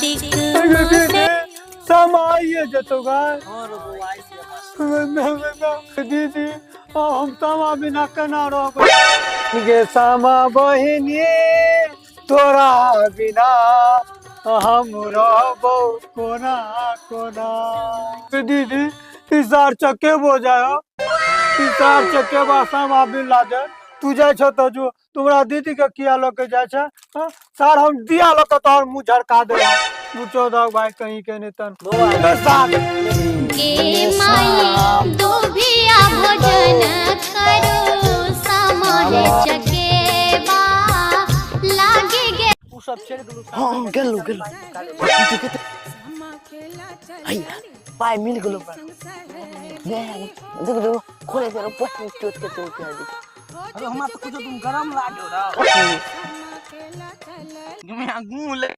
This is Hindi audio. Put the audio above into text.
कार्तिक दीदी समाइए जतो गाय दीदी हम समा बिना केना रहबै गे समा बहिनी तोरा बिना हम रहबो कोना कोना दीदी इसार चक्के बो जाओ इसार चक्के बा समा बिन लादे तू जाय छ त जो तुम्हारा दीदी के किया लोग जाय छ सर हम दिया लोग तोर मुंह झड़का दे मुचो दग भाई कहीं के नहीं तन के माई तो भी भोजन करो समारे चकेबा लागे गे उ सब छेड़ गेलु हां गेलु हाय पाए मिल गेलो पर देखो खोले तेरे पोस्ट चोट के चोट के अरे हमरा तो कुछ तुम गरम लागो रा मैं गूं ले